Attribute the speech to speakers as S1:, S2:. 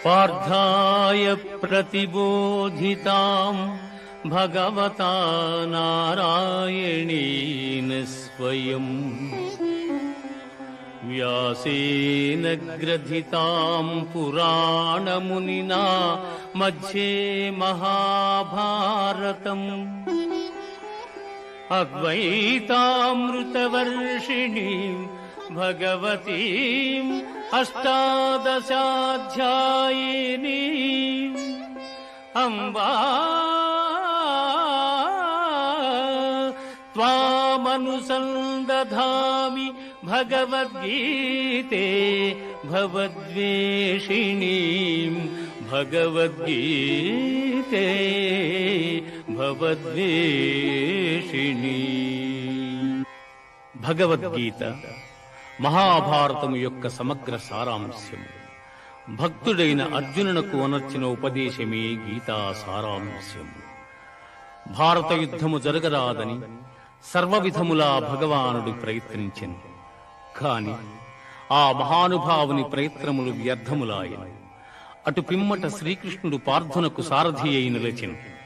S1: పార్థాయ ప్రతిబోధితాం భగవతా నారాయణేన స్వయం వ్యాసేన గ్రథితాం పురాణమునినా మధ్యే మహాభారతం అద్వైతామృతవర్షిణీం భగవతీం అష్టాదశాధ్యాయినీం అంబా త్వామనుసందధామి భగవద్గీతే భవద్వేషిణీం భగవద్గీతే భవద్వేషిణీం. భగవద్గీత మహాభారతము యొక్క సమగ్ర సారాంశము. భక్తుడైన అర్జునునకు అనర్చిన ఉపదేశమే గీతా సారాంశము. భారత యుద్ధము జరగరాదని సర్వవిధములా భగవానుడు ప్రయత్నించెను. కాని ఆ మహానుభావుని ప్రయత్నములు వ్యర్థములాయను. అటు పిమ్మట శ్రీకృష్ణుడు పార్థునకు సారథి అయి నిలిచెను.